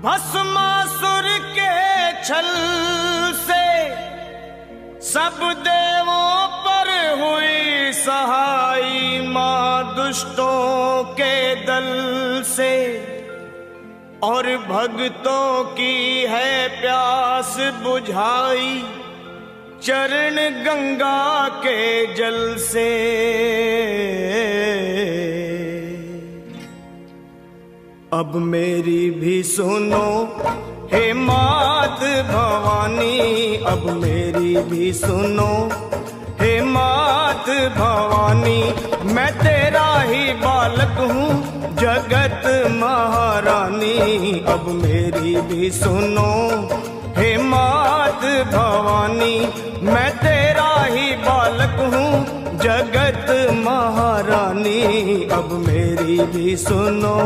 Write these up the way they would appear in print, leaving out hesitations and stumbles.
भस्मासुर के छल से सब देवों पर हुई सहाई, मां दुष्टों के दल से और भक्तों की है प्यास बुझाई, चरण गंगा के जल से। अब मेरी भी सुनो हे मात भवानी, अब मेरी भी सुनो हे मात भवानी, मैं तेरा ही बालक हूँ जगत महारानी। अब मेरी भी सुनो हे मात भवानी, मैं तेरा ही बालक हूँ जगत महारानी। अब मेरी भी सुनो।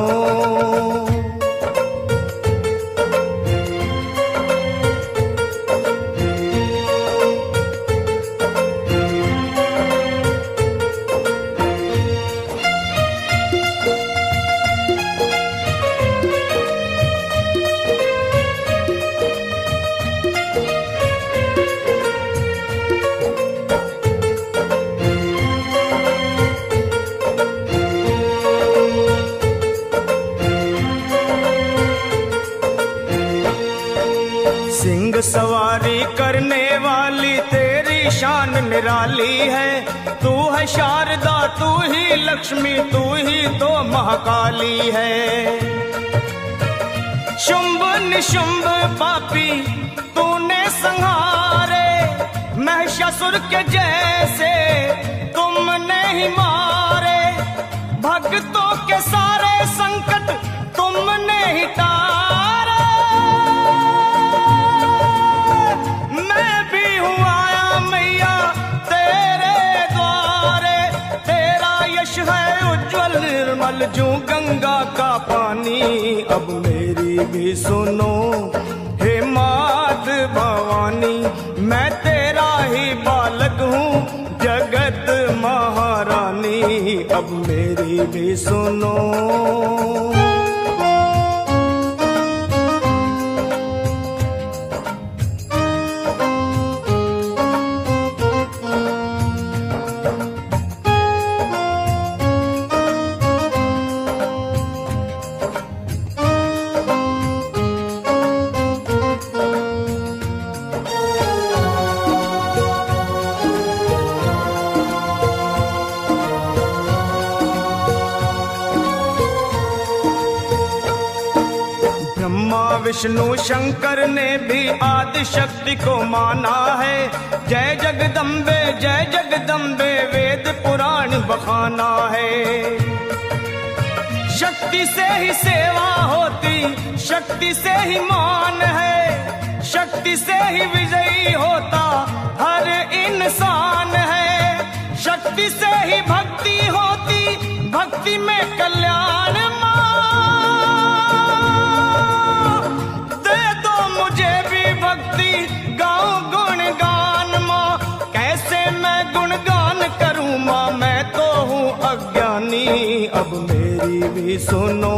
सिंह सवारी करने वाली तेरी शान निराली है, तू है शारदा तू ही लक्ष्मी तू ही तो महाकाली है। शुंभ निशुंभ पापी तूने संहारे, महिषासुर के जैसे तुमने ही मारे, भक्तों के सारे संकट तुमने ही तारे। मैं भी हूँ आया मैया तेरे द्वारे, तेरा यश है उज्जवल निर्मल जो गंगा का पानी। अब मेरी भी सुनो हे मात भवानी, मैं तेरा ही बालक हूँ जगत महारानी। अब मेरी भी सुनो। विष्णु शंकर ने भी आदि शक्ति को माना है, जय जगदम्बे वेद पुराण बखाना है। शक्ति से ही सेवा होती, शक्ति से ही मान है, शक्ति से ही विजयी होता हर इंसान है। शक्ति से ही भक्ति होती, भक्ति में कल्याण। अब मेरी भी सुनो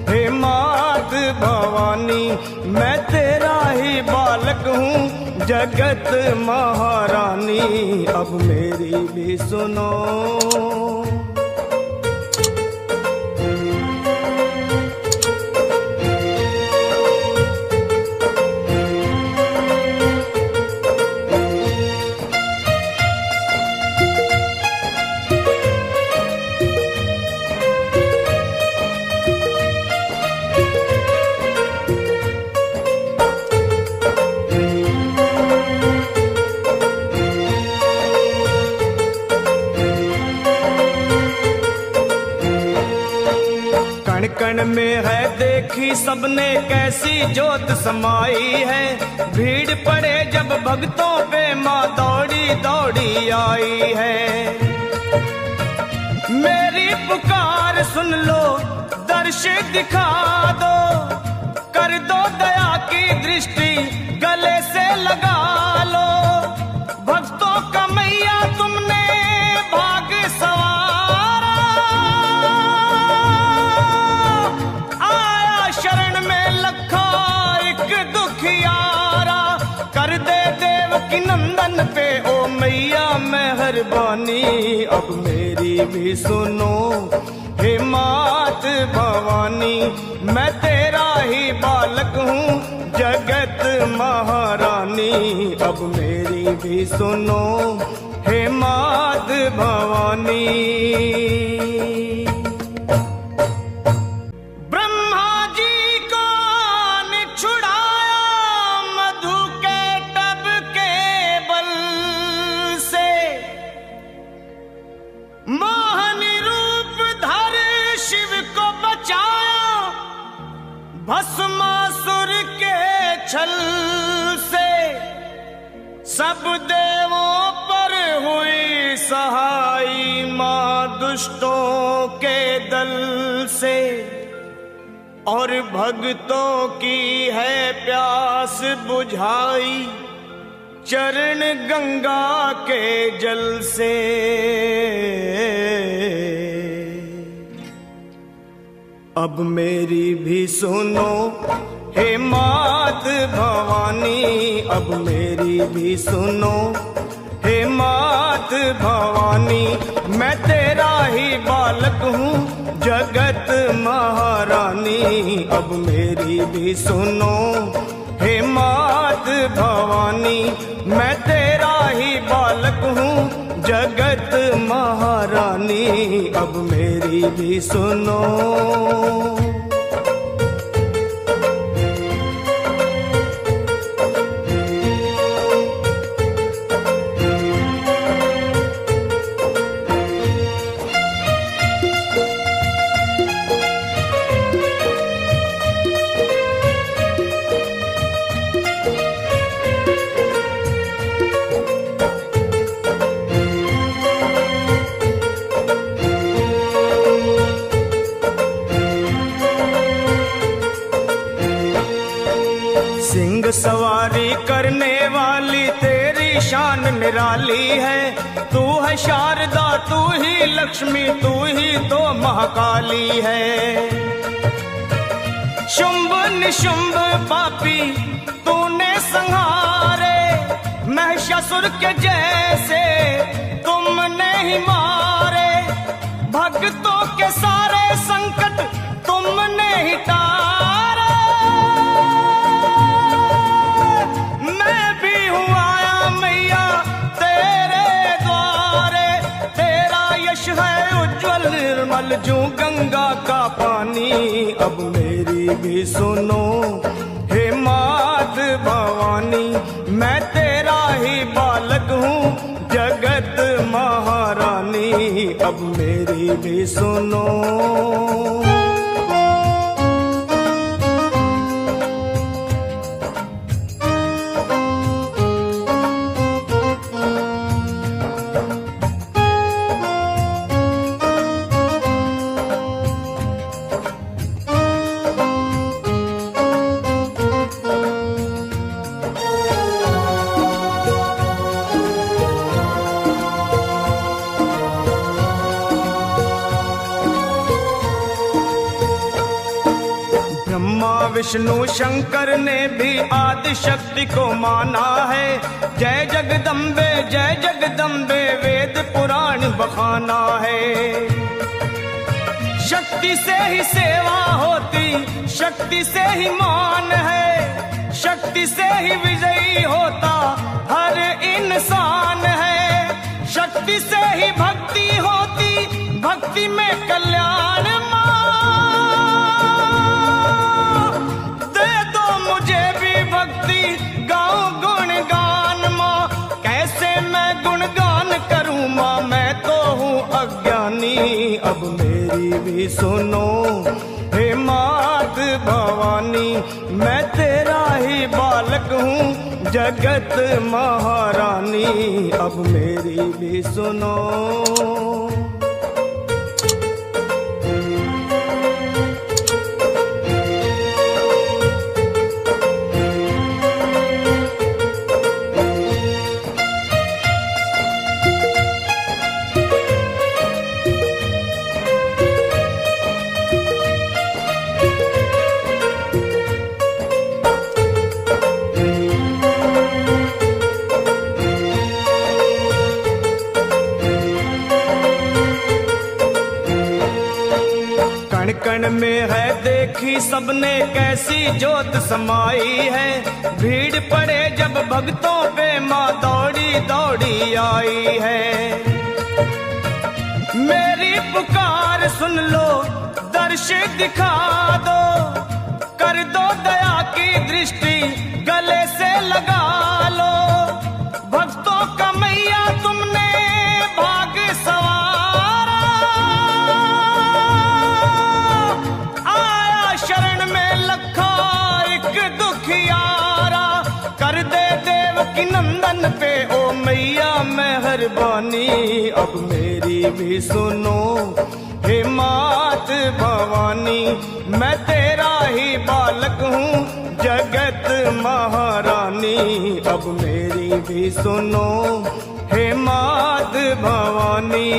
हे मात भवानी, मैं तेरा ही बालक हूँ जगत महारानी। अब मेरी भी सुनो। कण में है देखी सबने कैसी ज्योत समाई है, भीड़ पड़े जब भक्तों पे माँ दौड़ी दौड़ी आई है। मेरी पुकार सुन लो दर्श दिखा दो, कर दो दया की दृष्टि गले से लगा लो। भक्तों का मैया तुमने भाग सवारा, आया शरण में लखा नंदन पे ओ मैया मेहरबानी, अब मेरी भी सुनो हे मात भवानी। मैं तेरा ही बालक हूँ जगत महारानी, अब मेरी भी सुनो हे मात भवानी। भस्मासुर के छल से सब देवों पर हुई सहाई, मां दुष्टों के दल से और भक्तों की है प्यास बुझाई, चरण गंगा के जल से। अब मेरी भी सुनो हे मात भवानी, अब मेरी भी सुनो हे मात भवानी। मैं तेरा ही बालक हूँ जगत महारानी, अब मेरी भी सुनो हे मात भवानी। मैं तेरा ही बालक हूँ जगत महारानी, अब मेरी भी सुनो। सवारी करने वाली तेरी शान निराली है, तू है शारदा तू ही लक्ष्मी तू ही तो महाकाली है। शुंभ निशुंभ पापी तूने संहारे, महिषासुर के जैसे तुमने ही मारे। भक्तों के सारे संकट तुमने ही तारे। निर्मल जो गंगा का पानी, अब मेरी भी सुनो हे मात भवानी। मैं तेरा ही बालक हूँ जगत महारानी, अब मेरी भी सुनो। विष्णु शंकर ने भी आदि शक्ति को माना है। जय जगदम्बे वेद पुराण बखाना है। शक्ति से ही सेवा होती, शक्ति से ही मान है, शक्ति से ही विजयी होता हर इंसान है। शक्ति से ही भक्ति होती, भक्ति में कल्याण। अब मेरी भी सुनो हे मात भवानी। मैं तेरा ही बालक हूँ जगत महारानी, अब मेरी भी सुनो। देखी सबने कैसी जोत समाई है, भीड़ पड़े जब भक्तों पे माँ दौड़ी दौड़ी आई है। मेरी पुकार सुन लो, दर्श दिखा दो, कर दो दया की दृष्टि गले से लगा लो। भक्तों का मैया तुमने भाग सवारा, आया शरण में लखा एक दुखियारा। कर दे देवकी नंदन पे ओ मैया मेहरबानी, अब मेरी भी सुनो हे मात भवानी। मैं तेरा ही बालक हूँ जगत महारानी, अब मेरी भी सुनो हे मात भवानी।